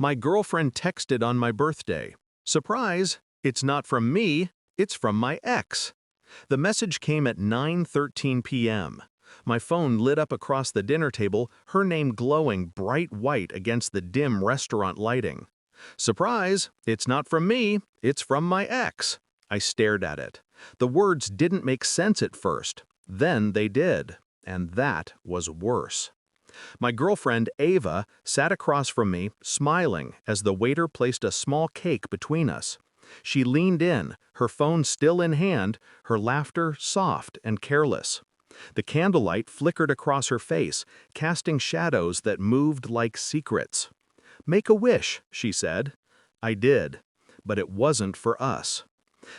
My girlfriend texted on my birthday. Surprise! It's not from me, it's from my ex. The message came at 9:13 p.m. My phone lit up across the dinner table, her name glowing bright white against the dim restaurant lighting. Surprise! It's not from me, it's from my ex. I stared at it. The words didn't make sense at first. Then they did, and that was worse. My girlfriend, Ava, sat across from me, smiling as the waiter placed a small cake between us. She leaned in, her phone still in hand, her laughter soft and careless. The candlelight flickered across her face, casting shadows that moved like secrets. "Make a wish," she said. I did, but it wasn't for us.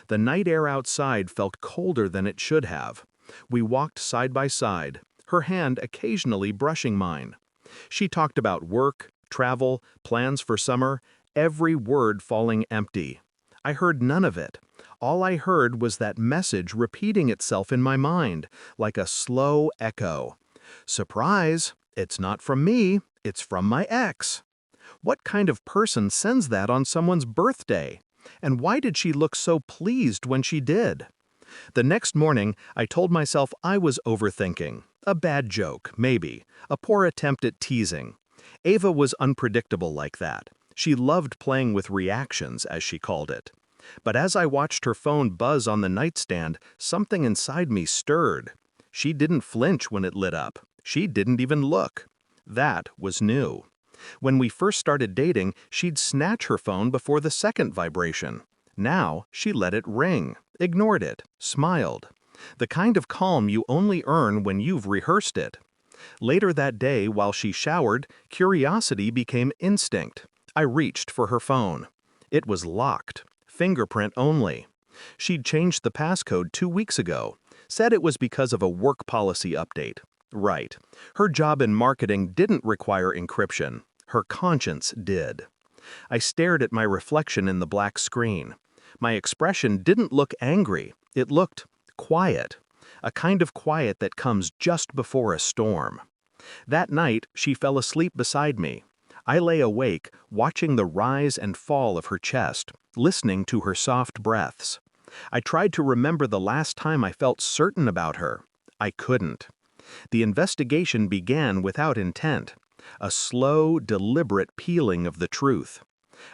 The night air outside felt colder than it should have. We walked side by side, her hand occasionally brushing mine. She talked about work, travel, plans for summer, every word falling empty. I heard none of it. All I heard was that message repeating itself in my mind, like a slow echo. Surprise! It's not from me, it's from my ex. What kind of person sends that on someone's birthday? And why did she look so pleased when she did? The next morning, I told myself I was overthinking. A bad joke, maybe. A poor attempt at teasing. Ava was unpredictable like that. She loved playing with reactions, as she called it. But as I watched her phone buzz on the nightstand, something inside me stirred. She didn't flinch when it lit up. She didn't even look. That was new. When we first started dating, she'd snatch her phone before the second vibration. Now, she let it ring, ignored it, smiled. The kind of calm you only earn when you've rehearsed it. Later that day, while she showered, curiosity became instinct. I reached for her phone. It was locked, fingerprint only. She'd changed the passcode 2 weeks ago, said it was because of a work policy update. Right. Her job in marketing didn't require encryption. Her conscience did. I stared at my reflection in the black screen. My expression didn't look angry. It looked quiet. A kind of quiet that comes just before a storm. That night, she fell asleep beside me. I lay awake, watching the rise and fall of her chest, listening to her soft breaths. I tried to remember the last time I felt certain about her. I couldn't. The investigation began without intent, a slow, deliberate peeling of the truth.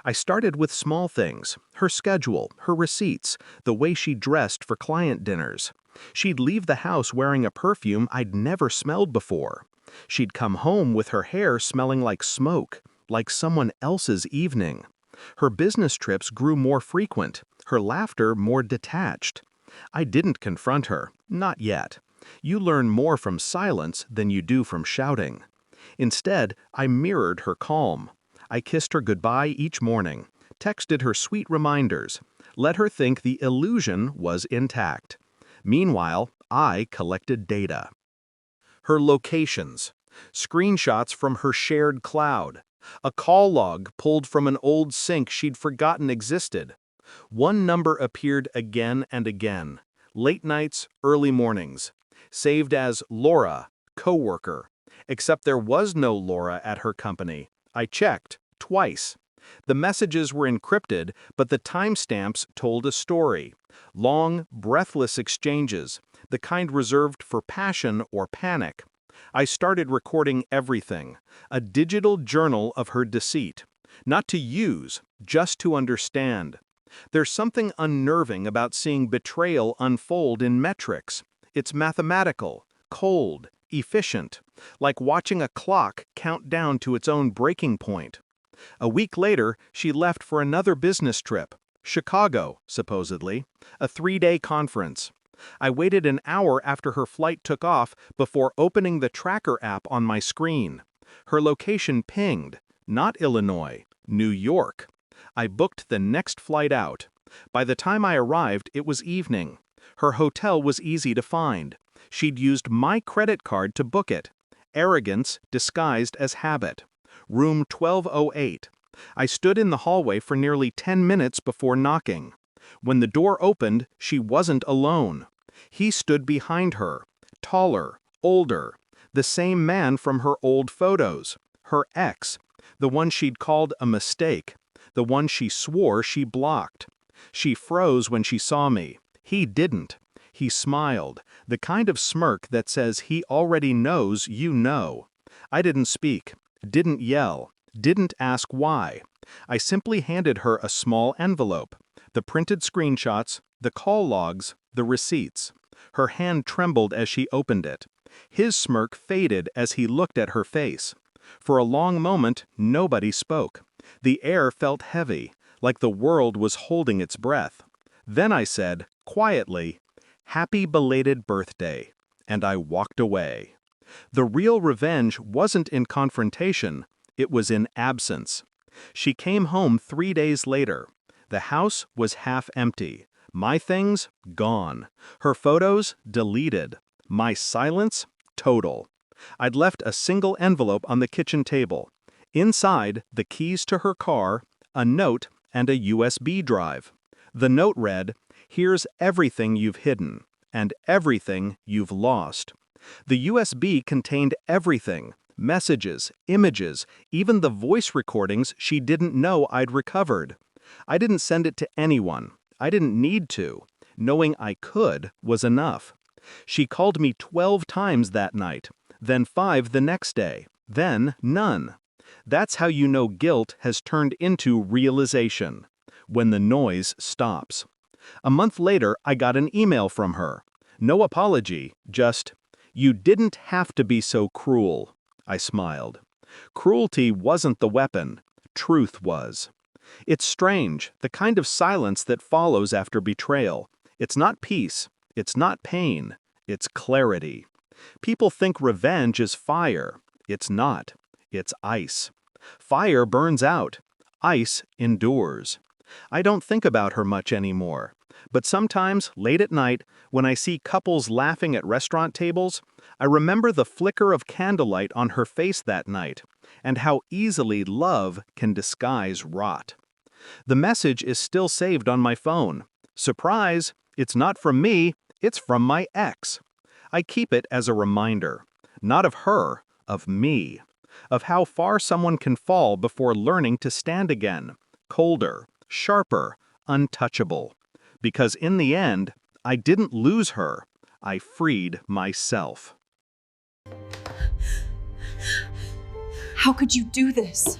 I started with small things, her schedule, her receipts, the way she dressed for client dinners. She'd leave the house wearing a perfume I'd never smelled before. She'd come home with her hair smelling like smoke, like someone else's evening. Her business trips grew more frequent, her laughter more detached. I didn't confront her, not yet. You learn more from silence than you do from shouting. Instead, I mirrored her calm. I kissed her goodbye each morning, texted her sweet reminders, let her think the illusion was intact. Meanwhile, I collected data. Her locations, screenshots from her shared cloud, a call log pulled from an old sync she'd forgotten existed. One number appeared again and again, late nights, early mornings, saved as Laura, coworker, except there was no Laura at her company. I checked, twice. The messages were encrypted, but the timestamps told a story. Long, breathless exchanges, the kind reserved for passion or panic. I started recording everything, a digital journal of her deceit. Not to use, just to understand. There's something unnerving about seeing betrayal unfold in metrics. It's mathematical, cold, efficient, like watching a clock count down to its own breaking point. A week later, she left for another business trip. Chicago, supposedly. A 3-day conference. I waited an hour after her flight took off before opening the tracker app on my screen. Her location pinged. Not Illinois, New York. I booked the next flight out. By the time I arrived, it was evening. Her hotel was easy to find. She'd used my credit card to book it. Arrogance disguised as habit. Room 1208. I stood in the hallway for nearly 10 minutes before knocking. When the door opened, she wasn't alone. He stood behind her, taller, older, the same man from her old photos, her ex, The one she'd called a mistake. The one she swore she blocked. She froze when she saw me. He didn't. He smiled, the kind of smirk that says he already knows you know. I didn't speak, didn't yell, didn't ask why. I simply handed her a small envelope, the printed screenshots, the call logs, the receipts. Her hand trembled as she opened it. His smirk faded as he looked at her face. For a long moment, nobody spoke. The air felt heavy, like the world was holding its breath. Then I said, quietly, "Happy belated birthday," and I walked away. The real revenge wasn't in confrontation, it was in absence. She came home 3 days later. The house was half empty. My things, gone. Her photos, deleted. My silence, total. I'd left a single envelope on the kitchen table. Inside, the keys to her car, a note, and a USB drive. The note read, "Here's everything you've hidden, and everything you've lost." The USB contained everything, messages, images, even the voice recordings she didn't know I'd recovered. I didn't send it to anyone. I didn't need to. Knowing I could was enough. She called me 12 times that night, then 5 the next day, then none. That's how you know guilt has turned into realization, when the noise stops. A month later, I got an email from her. No apology, just, "You didn't have to be so cruel." I smiled. Cruelty wasn't the weapon. Truth was. It's strange, the kind of silence that follows after betrayal. It's not peace. It's not pain. It's clarity. People think revenge is fire. It's not. It's ice. Fire burns out. Ice endures. I don't think about her much anymore. But sometimes, late at night, when I see couples laughing at restaurant tables, I remember the flicker of candlelight on her face that night, and how easily love can disguise rot. The message is still saved on my phone. Surprise! It's not from me, it's from my ex. I keep it as a reminder, not of her, of me, of how far someone can fall before learning to stand again, colder, sharper, untouchable. Because in the end, I didn't lose her, I freed myself. How could you do this?